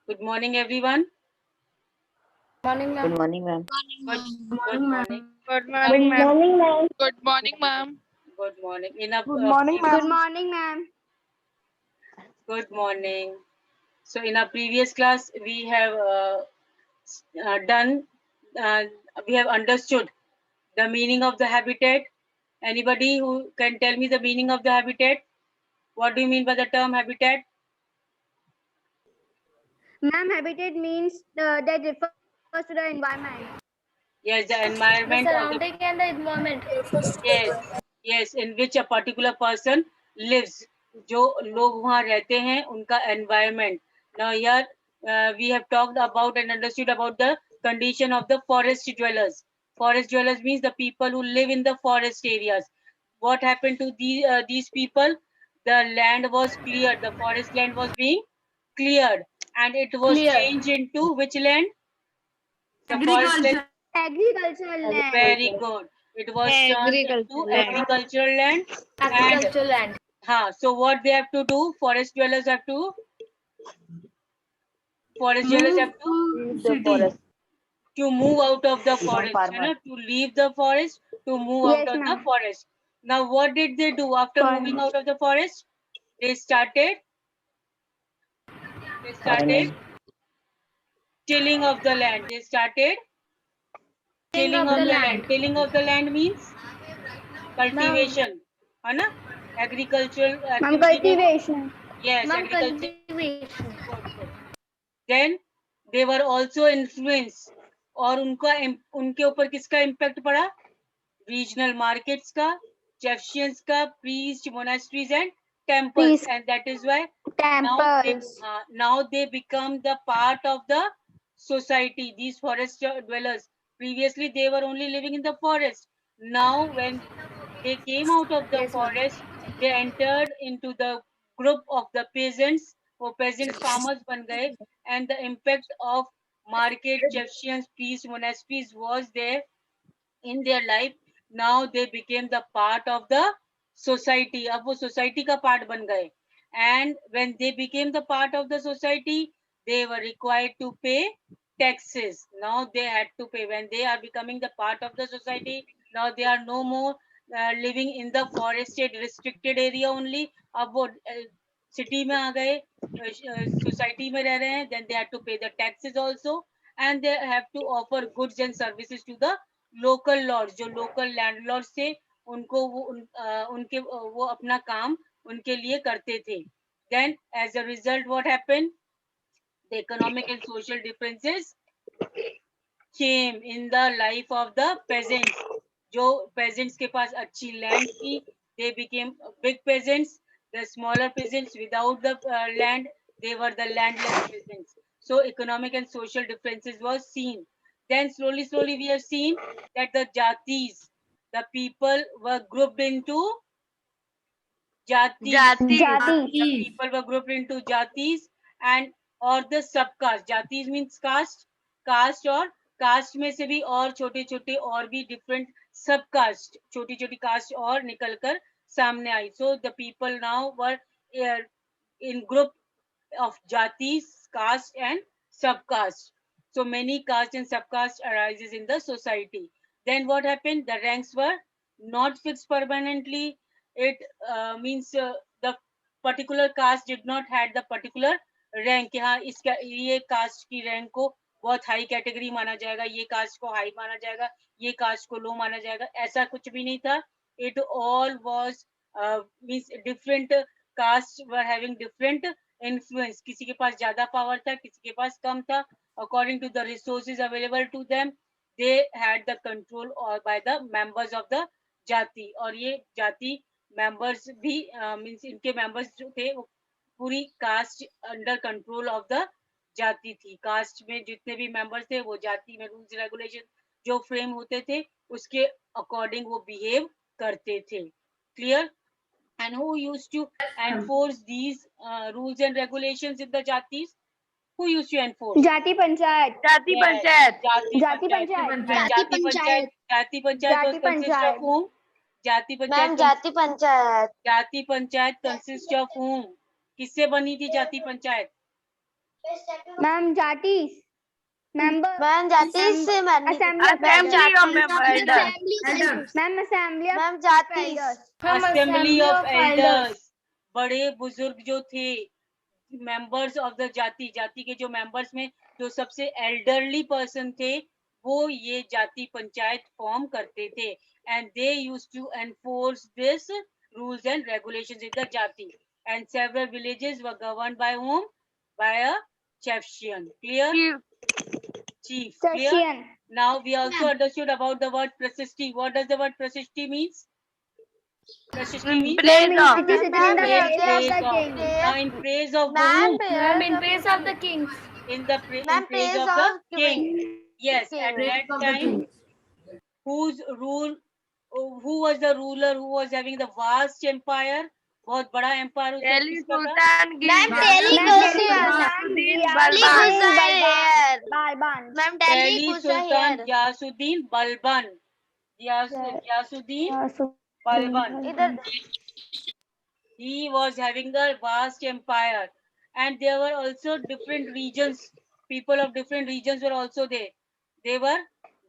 Good morning, everyone. Morning, Good ma'am. morning, ma'am. Good morning. Good Now, morning, ma'am. ma'am. Good morning, ma'am. good morning. Good morning, Good ma'am. morning, ma'am. Good morning. So, in our previous class, we have done, uh, we have understood the meaning of the habitat. Anybody who can tell me the meaning of the habitat? What do you mean by the term habitat? Ma'am, habitat means that refers to the environment. Yes, the The environment of the surrounding and the environment. yes, yes, in which a particular person lives. जो लोग वहाँ रहते हैं उनका environment. Now here we have talked about and understood about the condition of the forest dwellers. Forest dwellers means the people who live in the forest areas. What happened to these people? The land was cleared. The forest land was being cleared, and it was Clear. changed into which land? The forest land. Agricultural land. Very good. It was turned into Agricultural land. agricultural land. And Agricultural land. so what they have to do? Forest dwellers have to Leave the forest. move out of the Become forest, farmer. to leave the forest, to move out Yes, of the ma'am. forest. Now, what did they do after moving out of the forest? They started. They started Farming. tilling of the land. They started Tilling tilling of of the the land. land. Tilling of the land means Ma'am, cultivation, है ना? Agricultural Ma'am, activity में वो cultivation. yes, ma'am, agriculture. cultivation. Good, good. Then they were also influenced और उनका उनके ऊपर किसका impact पड़ा? Regional markets का, Chieftains का, priests, monasteries and temples, Peace. and that is why Temples. now they become the part of the society. These forest dwellers, previously they were only living in the forest. Now when they came out of the Yes, ma'am. forest, they entered into the group of the peasants, वो peasants farmers बन गए, and the impact of market, chieftains, priests, monasteries was there in their life. Now they became the part of the society. अब वो society का part बन गए. And when they became the part of the society, they were required to pay taxes. Now they had to pay. When they are becoming the part of the society, now they are no more living in the forested restricted area only. अब वो city में आ गए, society में रह रहे हैं. Then they had to pay the taxes also, and they have to offer goods and services to the local lords. जो local landlord थे उनको उनके वो अपना काम उनके लिए करते थे. Then as a result what happened? The economic and social differences came in the life of the peasants. जो peasants के पास अच्छी land थी, they became big peasants. The smaller peasants without the land, they were the landless peasants. So economic and social differences were seen. Then slowly we have seen that the jatis, the people were grouped into jatis. Jati. The people were grouped into jatis and or the subcaste. Jatis means caste, caste और caste में से भी और छोटे छोटे और भी different subcaste, छोटी छोटी caste और निकल कर सामने आई. So the people now were in group of jatis, caste and subcaste. So many caste and subcaste arises in the society. Then what happened? The ranks were not fixed permanently. It means the particular caste did not had the particular rank. कि हाँ इसका ये caste की rank को बहुत high category माना जाएगा, ये caste को high माना जाएगा, ये caste को low माना जाएगा, ऐसा कुछ भी नहीं था. It all was means different castes were having different influence. किसी के पास ज्यादा power था, किसी के पास कम था. According to the resources available to them, they had the control or by the members of the जाति. और ये जाति members भी means इनके members जो थे वो पूरी caste under control of the जाति थी. कास्ट में जितने भी मेंबर्स थे वो जाति में रूल्स रेगुलेशन जो फ्रेम होते थे उसके अकॉर्डिंग वो बिहेव करते थे. Clear? And who used to enforce these rules and regulations in the jatis? Who used to enforce? Jati Panchayat. Jati Yes, Panchayat. Jati Jati Panchayat. Panchayat. And Jati Panchayat. Jati Panchayat was Jati consist of Panchayat. whom? Jati Ma'am, Panchayat. Jati Panchayat. Jati Panchayat consists of whom? किससे बनी थी जाति panchayat? Ma'am, Jatis. Member. Ma'am, Jatis से Assembly of Assembly elders. of elders. Ma'am, assembly of Ma'am, Jatis. elders. Assembly of elders, बड़े बुजुर्ग जो थे, members of the जाति, जाति के जो मेंबर्स में जो सबसे एल्डरली पर्सन थे, वो ये जाति पंचायत फॉर्म करते थे, and they used to enforce this rules and regulations in the jati, and several villages were governed by whom? By a chieftain. Clear? Chief. Clear? Session. Now we also understood about the word prasishti. What does the word prasishti means? Prasishti means Place of. It is written in the Ma'am, praise praise of the of. king. Now in praise of Ma'am, who? Ma'am, in praise of the kings. In the in Ma'am, praise of the king. Yes, at that time, whose rule, who was the ruler who was having the vast empire? बहुत बड़ा empire उस वक्त Delhi किसका था? Sultan Ma'am, Delhi Balban. Ma'am, Delhi Kusa Sultan here. Ghiyasuddin Balban. Ghiyasuddin Balban. इधर He was having a vast empire, and there were also different regions. People of different regions were also there. They were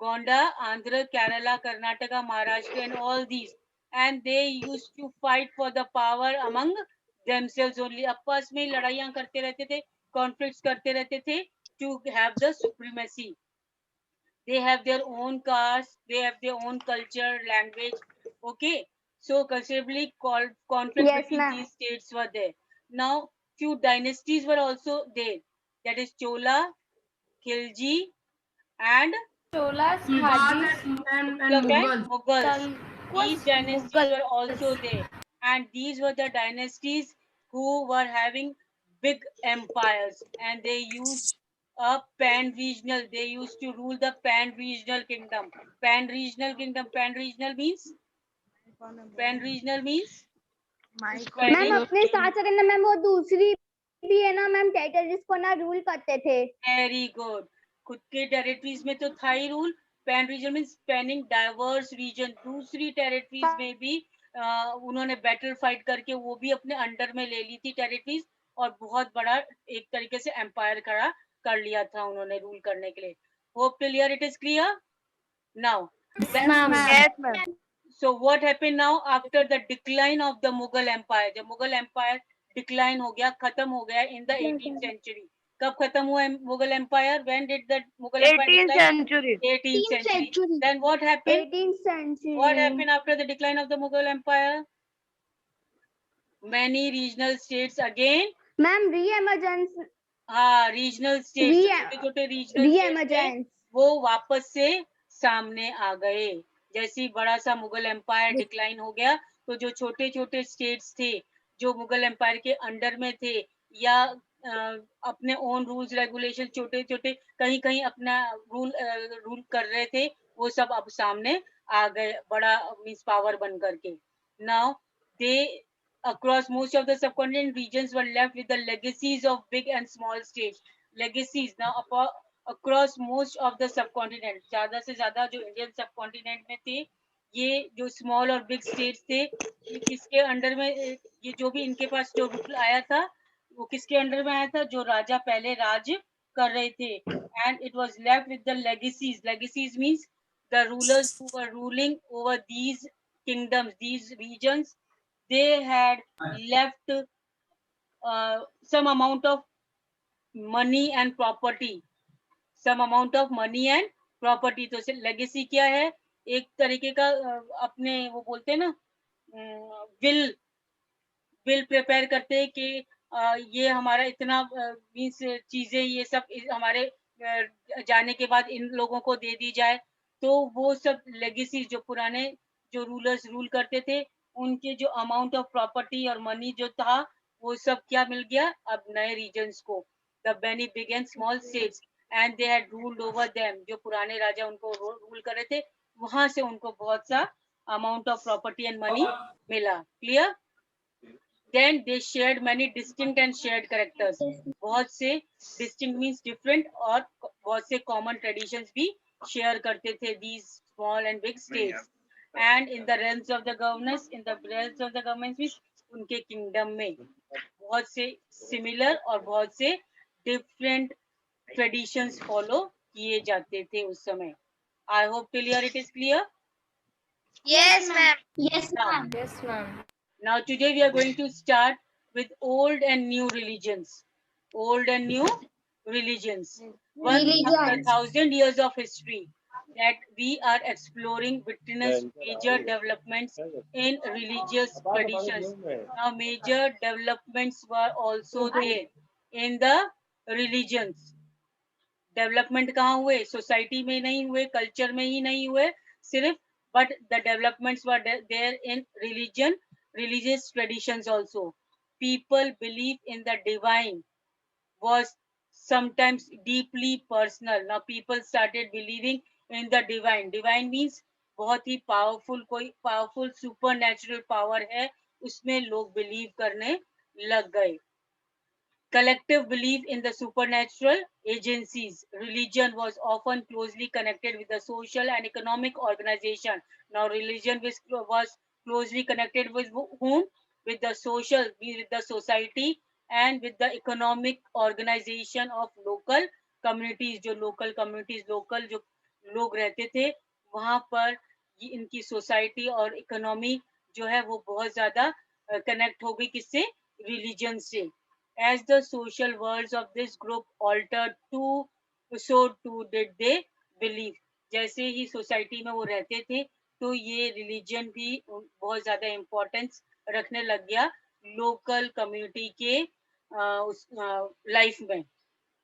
Gonda, Andhra, Kerala, Karnataka, Maharashtra, and all these. And they used to fight for the power among themselves only. आपस में लड़ाइयाँ करते रहते थे, conflicts करते रहते थे to have the supremacy. They have their own caste, they have their own culture, language. Okay, so considerably conflict Yes, between ma'am. these states were there. Now few dynasties were also there, that is Chola, Khilji, and Cholas, Hadis, Tughlaq and Mughals. Tal- These dynasties were also there, and these were the dynasties who were having big empires, and they used a pan-regional. They used to rule the pan-regional kingdom. Pan-regional kingdom. Pan-regional means. Pan-regional means. Ma'am Spreading. अपने साथ साथ ना ma'am वो दूसरी भी है ना ma'am territories को ना रूल करते थे. Very good. खुद के टेरिटरीज में तो था ही rule. Pan region mean spanning diverse region. दूसरी टेरिटरीज में भी उन्होंने बैटल फाइट करके वो भी अपने अंडर में ले ली थी टेरिटरीज, और बहुत बड़ा एक तरीके से एम्पायर खड़ा कर लिया था उन्होंने रूल करने के लिए. Hope clear, it is clear now. Yes, ma'am. So what happened now after the decline of the Mughal Empire? जब मुगल एम्पायर डिक्लाइन हो गया, खत्म हो गया in the 18th century. कब खत्म हुआ Mughal empire? When did the Mughal Empire 18th decline? century. 18th century. Then what happened? 18th century. What happened after the decline of the Mughal Empire? Many regional states again. Ma'am re-emergence. हाँ, regional states, छोटे-छोटे regional states थे, Re-emergence. वो वापस से सामने आ गए. जैसे ही बड़ा सा मुगल एम्पायर डिक्लाइन हो गया, तो जो छोटे छोटे स्टेट्स थे जो मुगल एम्पायर के अंडर में थे, या अपने ओन रूल्स रेगुलेशन छोटे छोटे कहीं कहीं अपना रूल कर रहे थे, वो सब अब सामने आ गए बड़ा मींस पावर बन करके. Now they across most of the subcontinent regions were left with the legacies of big and small states. Legacies now across most of the subcontinent, ज्यादा से ज्यादा जो इंडियन सबकॉन्टिनेंट में थे, ये जो स्मॉल और बिग स्टेट्स थे, किसके अंडर में, ये जो भी इनके पास जो रूल आया था, वो किसके अंडर में आया था? जो राजा पहले राज कर रहे थे. And it was left with the legacies. Legacies means the rulers who were ruling over these kingdoms, these regions, they had left some amount of money and property. Some amount of money and property. तो legacy क्या है? एक तरीके का अपने वो बोलते हैं ना, will प्रिपेयर करते हैं कि ये हमारा इतना मीन्स चीजें ये सब हमारे जाने के बाद इन लोगों को दे दी जाए. तो वो सब लेगेसी जो पुराने जो रूलर्स रूल करते थे, उनके जो अमाउंट ऑफ प्रॉपर्टी और मनी जो था, वो सब क्या मिल गया अब नए रीजन्स को. The many big and small states, and they had ruled over them. जो पुराने राजा उनको रूल कर रहे थे, वहां से उनको बहुत सा amount of property and money मिला. Clear? Then they shared many distinct and shared characters. बहुत से distinct means different, और बहुत से common traditions भी share करते थे these small and big states. And in the realms of the governance, in the realms of the governments means उनके kingdom में बहुत से similar और बहुत से डिफरेंट ट्रेडिशंस फॉलो किए जाते थे उस समय. I hope till here it is clear. Yes, ma'am. Yes, Now, ma'am. Yes, ma'am. now today we are going to start with old and new religions. Old and new religions. Once after Religions. 1,000 years of history that we are exploring witnessed major developments in religious traditions. Now major developments were also there in the religions. Development कहाँ हुए, society में नहीं हुए, culture में ही नहीं हुए सिर्फ, but the developments were there in religion, religious traditions also. People believe in the divine was sometimes deeply personal. Now people started believing in the divine. Divine means बहुत ही पावरफुल, कोई powerful super natural power है, उसमें लोग believe करने लग गए. Collective belief in the supernatural agencies. Religion was often closely connected with the social and economic organization. Now, religion was closely connected with whom? With the social, with the society, and with the economic organization of local communities. जो local communities, local जो लोग रहते थे, वहाँ पर इनकी society और economy जो है वो बहुत ज्यादा कनेक्ट हो गई, किससे? रिलीजन से. As the social worlds of this group altered too, so too did they believe. जैसे ही सोसाइटी में वो रहते थे, तो ये रिलीजन भी बहुत ज्यादा इम्पोर्टेंस रखने लग गया लोकल कम्युनिटी के लाइफ में.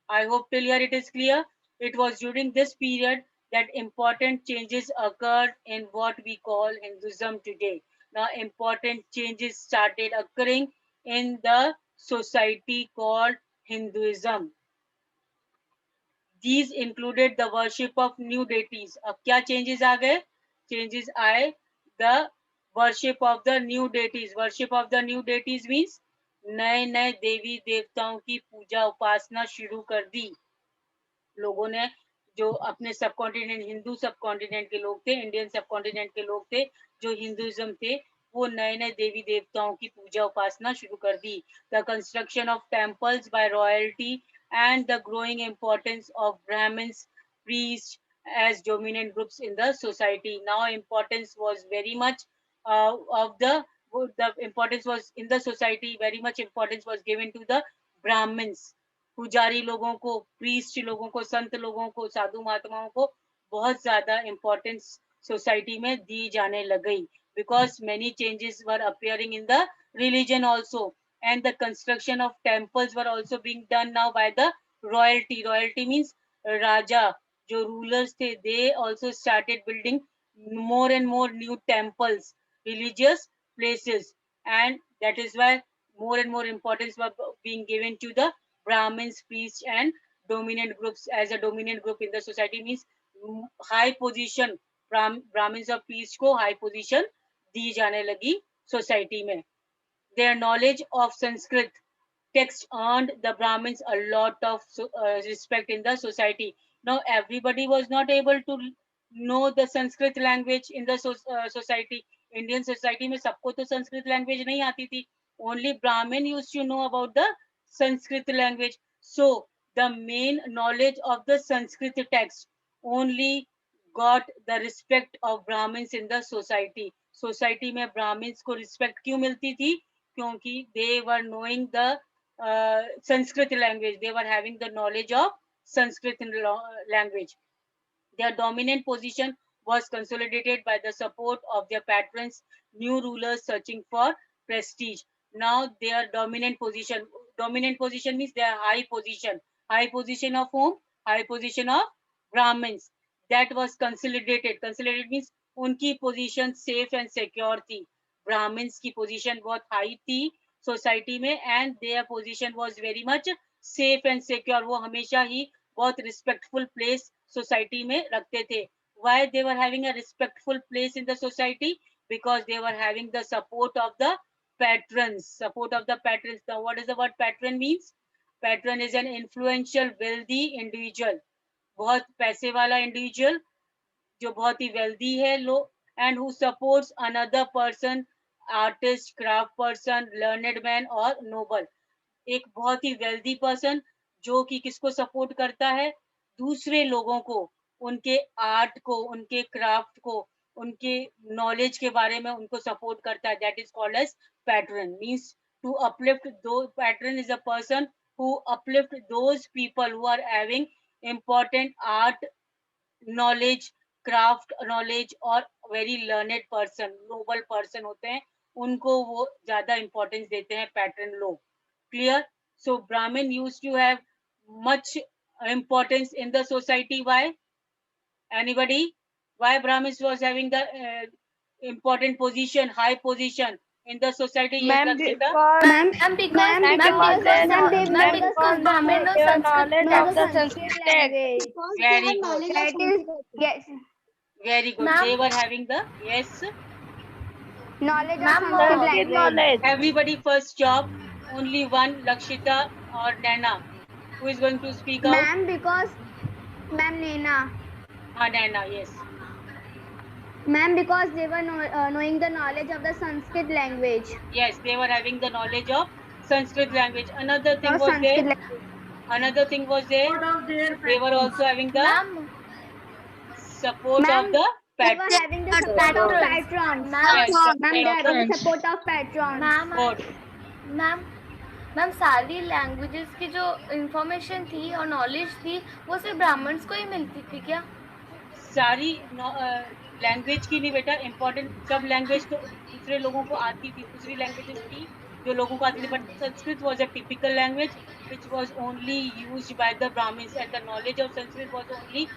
I hope till here it is clear. It was during this period that important changes occurred in what we call Hinduism today. Now, important changes started occurring in the society called Hinduism. These included the worship of new deities. अब क्या changes आ गए? Changes आए, the worship of the new deities. Worship of the new deities means नए नए देवी देवताओं की पूजा उपासना शुरू कर दी लोगों ने. जो अपने सब कॉन्टिनेंट, हिंदू सब कॉन्टिनेंट के लोग थे, इंडियन सब कॉन्टिनेंट के लोग थे, जो हिंदुइज्म थे, वो नए नए देवी देवताओं की पूजा उपासना शुरू कर दी. The construction of temples by royalty and the growing importance of Brahmins, priests as dominant groups in the society. Now importance was very much of the importance was in the society, very much importance was given to the Brahmins. पुजारी लोगों को, priest लोगों को, संत लोगों को, साधु महात्माओं को बहुत ज्यादा इम्पोर्टेंस सोसाइटी में दी जाने लग गई, because many changes were appearing in the religion also, and the construction of temples were also being done now by the royalty. Royalty means raja, jo rulers the, they also started building more and more new temples, religious places, and that is why more and more importance were being given to the Brahmins, priests, and dominant groups. As a dominant group in the society means high position, Brahmins और priests को high position दी जाने लगी society में. Their knowledge of Sanskrit text earned the Brahmins a lot of respect in the society. Now, everybody was not able to know the Sanskrit language in the society. Indian society में सबको तो Sanskrit language नहीं आती थी. Only Brahmin used to know about the Sanskrit language. So, the main knowledge of the Sanskrit text only got the respect of Brahmins in the society. Society में Brahmins को respect क्यों मिलती थी? क्योंकि they were knowing the Sanskrit language. They were having the knowledge of Sanskrit language. Their dominant position was consolidated by the support of their patrons, new rulers searching for prestige. Now their dominant position means their high position. High position of whom? High position of Brahmins. That was consolidated. Consolidated means उनकी position safe and secure थी. Brahmins की position बहुत high थी society में, and their position was very much safe and secure. वो हमेशा ही बहुत respectful place society में रखते थे. Why they were having a respectful place in the society? Because they were having the support of the patrons. Support of the patrons. Now, what does the word patron means? Patron is an influential, wealthy individual. बहुत पैसे वाला individual जो बहुत ही wealthy है लोग, and who supports another person, artist, craft person, learned man or noble. एक बहुत ही wealthy person जो कि किसको सपोर्ट करता है, दूसरे लोगों को, उनके आर्ट को, उनके क्राफ्ट को, उनके नॉलेज के बारे में उनको सपोर्ट करता है, that is called as patron. Means to uplift दो, patron is a person who uplift those people who are having important art knowledge, craft knowledge और very learned person, noble person होते हैं, उनको वो ज्यादा importance देते हैं पैटर्न लोग। Clear? So Brahmin used to have much importance in the society. Why? Anybody? Why Brahmins was having the important position, high position in the society? Yes, Ma'am, Lakshita? Ma'am, Ma'am, because ma'am, because because ma'am, they ma'am, know the because Brahmin knows their Sanskrit, knowledge know of the the Sanskrit Sanskrit text. language. Very good. That is, yes, Very good. Ma'am. They were having the, yes. knowledge of Ma'am, Sanskrit Sanskrit language. knowledge. Everybody first job, only one, Lakshita or Naina. Who is going to speak out? Ma'am, because, ma'am, Nena. Naina, yes. Ma'am, because they were knowing the knowledge of the Sanskrit language. Yes, they were having the knowledge of Sanskrit language. Another thing Of was Sanskrit there. language. Another thing was there. They were also having the ma'am, support Ma'am, of the they were patron. having the support of patrons. Ma'am, Yes, Ma'am, they support were of having the the support of patrons. ma'am, God. ma'am, ma'am सारी languages की जो information थी और knowledge थी वो सिर्फ Brahmins को ही मिलती थी क्या? सारी लैंग्वेज की नहीं बेटा, इम्पोर्टेंट सब लैंग्वेज तो दूसरे लोगों को आती थी, दूसरी लैंग्वेजेस थी जो लोगों को आती थी, but Sanskrit was a typical language which was only used by the Brahmins, and the knowledge of Sanskrit was only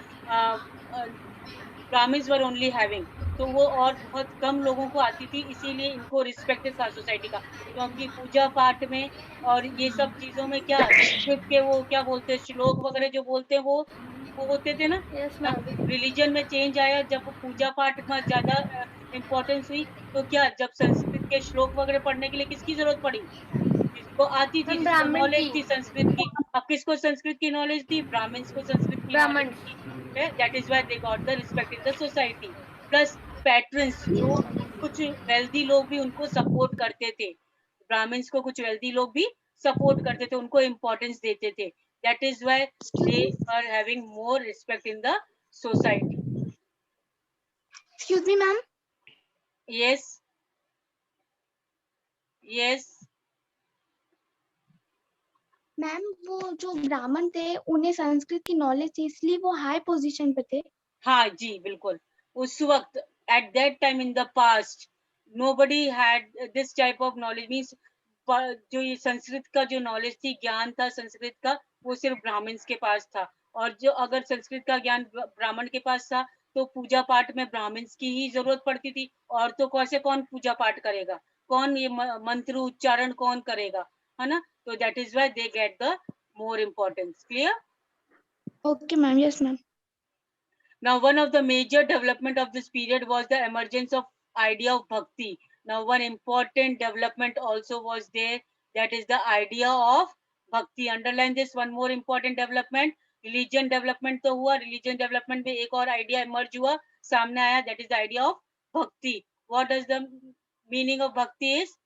Brahmins were only having. तो वो और बहुत कम लोगों को आती थी, इसीलिए इनको रिस्पेक्टेड था सोसाइटी का, क्योंकि पूजा पाठ में और ये सब चीजों में क्या संस्कृत के वो क्या बोलते हैं, श्लोक वगैरह जो बोलते हैं वो होते थे ना। यस जब मैम। रिलीजन में चेंज आया, जब पूजा पाठ में ज्यादा इम्पोर्टेंस हुई, तो क्या जब संस्कृत के श्लोक वगैरह पढ़ने के लिए किसकी जरूरत पड़ी? जिसको आती थी, हम जिसको ब्राह्मण नॉलेज की। थी संस्कृत की। अब किसको संस्कृत की नॉलेज थी? ब्राह्मण्स को संस्कृत की नॉलेज ब्राह्मण। थी। That is why they got the respect in the society. Plus patrons, जो कुछ wealthy लोग भी उनको सपोर्ट करते थे, ब्राह्मण्स को कुछ wealthy लोग भी सपोर्ट करते थे, उनको इम्पोर्टेंस देते थे। That is why they are having more respect in the society. Excuse me, ma'am. Yes. Yes. Ma'am वो जो ब्राह्मण थे उन्हें संस्कृत की नॉलेज थी इसलिए वो हाई पोजीशन पे थे। हाँ जी, बिल्कुल। उस वक्त at that time in the past nobody had this type of knowledge, means जो ये संस्कृत का जो नॉलेज थी, ज्ञान था संस्कृत का, वो सिर्फ ब्राह्मण्स के पास था। और जो अगर संस्कृत का ज्ञान ब्राह्मण के पास था, तो पूजा पाठ में ब्राह्मण्स की ही जरूरत पड़ती थी, और तो कैसे कौन पूजा पाठ करेगा, कौन ये मंत्र उच्चारण कौन करेगा, है ना? तो that is why they get the more importance. Clear? Okay ma'am, yes ma'am. Now, one of the major development of this period was the emergence of idea of bhakti. Now, one important development also was there, that is the idea of bhakti. Underline this, one more important development. Religion development तो हुआ, religion development में एक और idea emerge हुआ, सामने आया, that is the idea of bhakti. What does the meaning of bhakti is?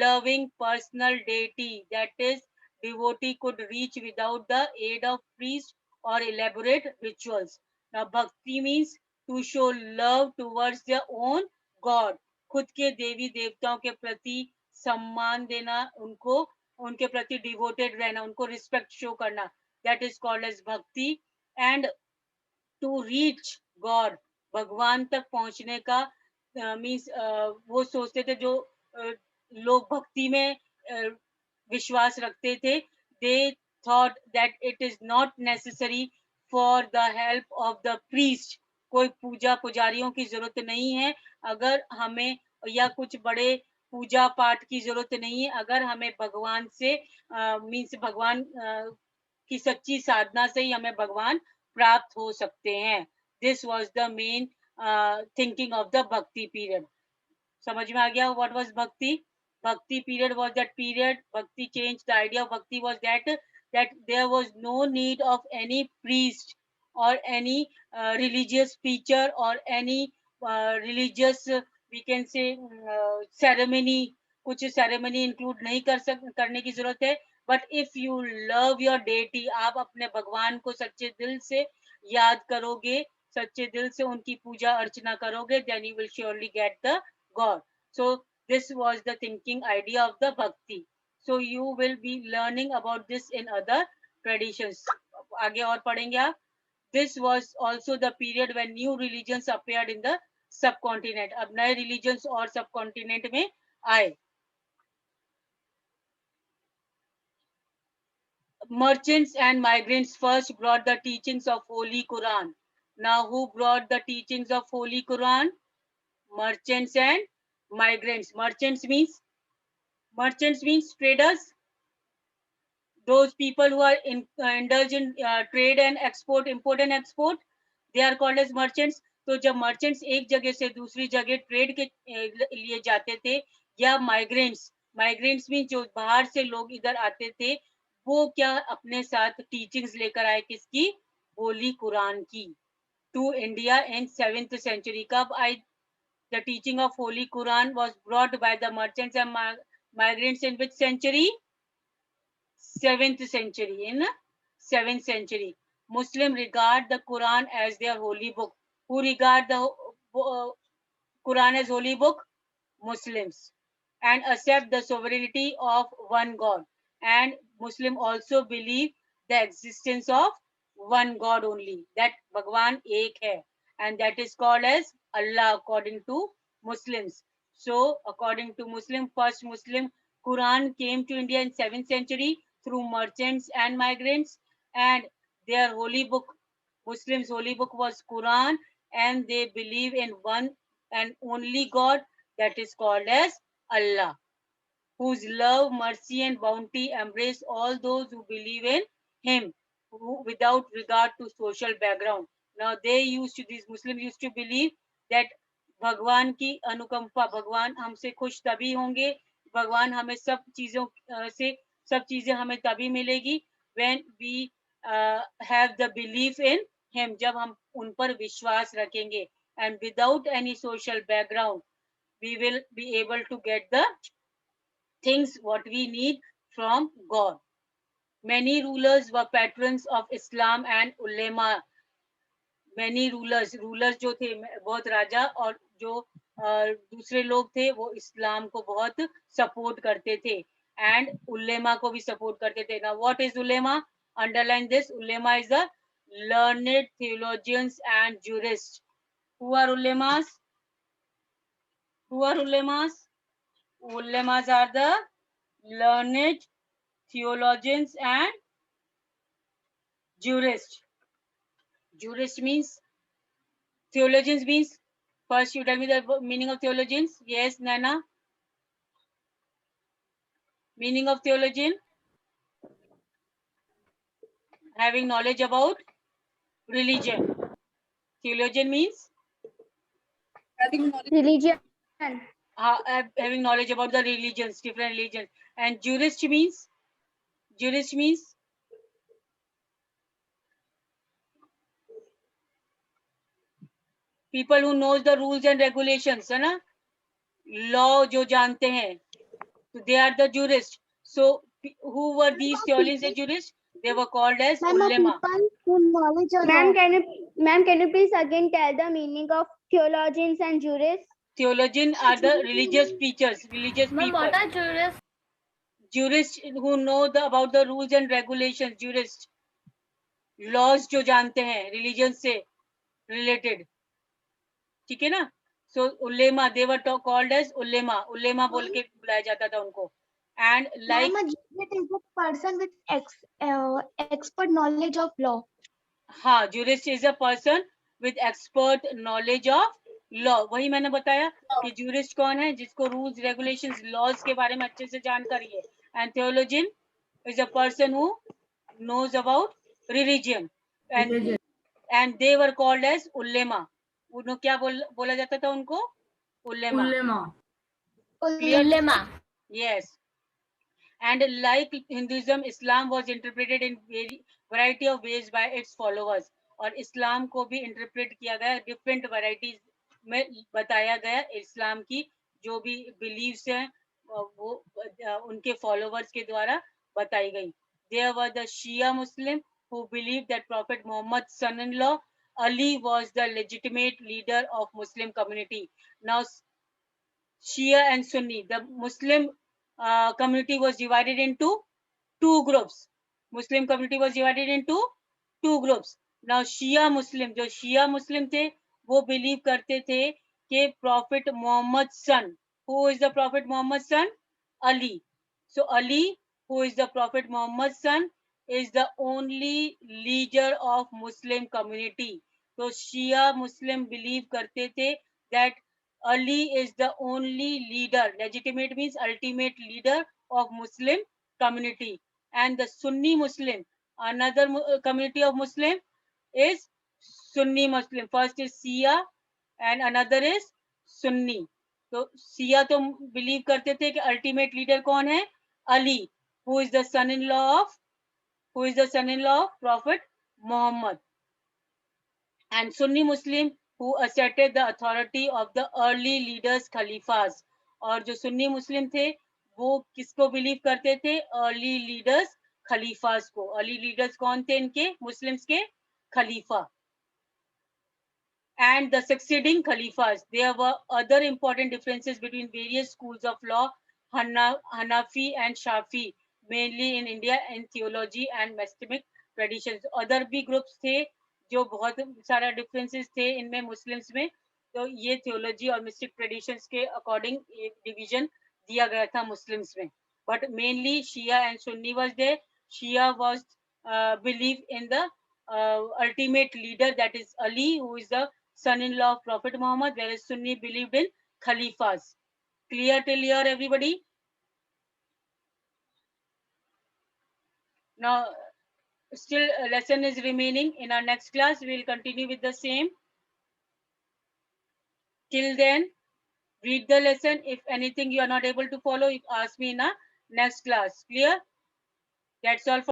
Loving personal deity, that is devotee could reach without the aid of priest or elaborate rituals. Now, bhakti means to show love towards their own God. खुद के देवी देवताओं के प्रति सम्मान देना, उनको उनके प्रति डिवोटेड रहना, उनको रिस्पेक्ट शो करना, that is called as bhakti. And to reach God, भगवान तक पहुंचने का मीन्स वो सोचते थे, जो लोग भक्ति में विश्वास रखते थे, they thought that it is not necessary for the help of the priest. कोई पूजा पुजारियों की जरूरत नहीं है, अगर हमें, या कुछ बड़े पूजा पाठ की जरूरत नहीं है, अगर हमें भगवान से मीन्स भगवान की सच्ची साधना से ही हमें भगवान प्राप्त हो सकते हैं। This was the main thinking of the भक्ति पीरियड। समझ में आ गया व्हाट वाज भक्ति? Bhakti period was that period. Bhakti changed, the idea of bhakti was that there was no need of any priest or any religious preacher or any religious we can say ceremony. कुछ ceremony include नहीं करने की जरूरत है, but if you love your deity, आप अपने भगवान को सच्चे दिल से याद करोगे, सच्चे दिल से उनकी पूजा अर्चना करोगे, then you will surely get the God. So this was the thinking idea of the bhakti. So you will be learning about this in other traditions. आगे और पढ़ेंगे आप. This was also the period when new religions appeared in the subcontinent. अब नए religions और subcontinent में आए. Merchants and migrants first brought the teachings of Holy Quran. Now, who brought the teachings of Holy Quran? Merchants and migrants. Merchants means traders. Those people who are indulge in trade and export, import and export, they are called as merchants. तो जब merchants एक जगह से दूसरी जगह trade के लिए जाते थे, या migrants means जो बाहर से लोग इधर आते थे, वो क्या अपने साथ टीचिंग्स लेकर आए, किसकी? होली कुरान की. To India in 7th century. कब आई? The teaching of Holy Quran was brought by the merchants and migrants in which century? 7th century. In 7th century. Muslims regard the Quran as their holy book. Who regard the Quran as holy book? Muslims. And accept the sovereignty of one God. And Muslim also believe the existence of one God only. That Bhagwan ek hai. And that is called as Allah according to Muslims. So according to Muslim, first Muslim Quran came to India in 7th century through merchants and migrants, and their holy book, Muslims' holy book was Quran, and they believe in one and only God, that is called as Allah, whose love, mercy and bounty embrace all those who believe in him, without regard to social background. Now these Muslims used to believe that भगवान की अनुकंपा, भगवान हमसे खुश तभी होंगे, भगवान हमें सब चीजों से सब चीजें हमें तभी मिलेगी when we have the belief in him, जब हम उन पर विश्वास रखेंगे, and without any social background we will be able to get the things what we need from God. Many rulers were patrons of Islam and ulema. Many rulers जो थे, बहुत राजा और जो दूसरे लोग थे, वो इस्लाम को बहुत सपोर्ट करते थे, एंड उलेमा को भी सपोर्ट करते थे. Now what is ulema? Underline this. Ulema is the learned theologians and jurists. Who are ulemas? Who are ulemas? Ulemas are the learned theologians and jurists. Jurist means, theologians means, first you tell me the meaning of theologians. Yes, Nana? Meaning of theologian? Having knowledge about religion. Theologian means? Religion. Having knowledge about the religions, different religions. And jurist means? Jurist means? People who knows the rules and regulations, है ना? Law जो जानते हैं. So they are the jurists. So who were these theologians and jurists? They were called as ulema. Ma'am, can you please again tell the meaning of theologians and jurists? Theologians are the religious preachers, religious Ma'am, people. what are jurists? Jurists who know about the rules and regulations. Jurists, laws जो जानते हैं, religion से related. ठीक है ना? So ulema, they were called as ulema. Ulema बोल के बुलाया जाता था उनको. And like jurist is a person with expert knowledge of law. हाँ, jurist is a person with expert knowledge of law. वही मैंने बताया कि jurist कौन है, जिसको rules, regulations, laws के बारे में अच्छे से जानकारी है. And theologian is a person who knows about religion. And they were called as ulema. उनको क्या बोला जाता था उनको? Ulema. Ulema. Yes. And like Hinduism, Islam was interpreted in variety of ways by its followers. और इस्लाम को भी interpret किया गया, डिफरेंट वैरायटीज में बताया गया. इस्लाम की जो भी बिलीव्स हैं वो उनके फॉलोवर्स के द्वारा बताई गई. There were the Shia Muslim who believed that Prophet Muhammad's son-in-law Ali was the legitimate leader of Muslim community. Now Shia and Sunni, the Muslim community was divided into two groups. Muslim community was divided into two groups. Now Shia Muslim, जो Shia Muslim थे, वो believe करते थे कि Prophet Muhammad's son, who is the Prophet Muhammad's son? Ali. So Ali, who is the Prophet Muhammad's son, is the only leader of Muslim community. So Shia Muslim believe करते थे that Ali is the only leader. Legitimate means ultimate leader of Muslim community. And the Sunni Muslim, another community of Muslim is Sunni Muslim. First is Shia and another is Sunni. तो Shia तो believe करते थे कि ultimate leader कौन है? Ali, who is the son-in-law of Prophet Muhammad. And Sunni Muslim who asserted the authority of the early leaders Khalifas. और जो सुन्नी मुस्लिम थे वो किसको बिलीव करते थे? अर्ली लीडर्स खलीफास को. अर्ली लीडर्स कौन थे इनके? मुस्लिम्स के खलीफा. And the succeeding Khalifas. There were other important differences between various schools of law, Hanafi and Shafi, mainly in India in theology and Messianic traditions. Other भी groups थे जो बहुत सारा differences थे इनमें मुस्लिम्स में. तो ये theology और mystic traditions के according एक division दिया गया था मुस्लिम्स में. But mainly Shia and Sunni was there. Shia was believe in the ultimate leader, that is Ali, who is the son-in-law of Prophet Muhammad, whereas Sunni believed in Khalifas. Clear till here, everybody? Now, still a lesson is remaining. In our next class, we will continue with the same. Till then, read the lesson. If anything you are not able to follow, you ask me in our next class. Clear? That's all for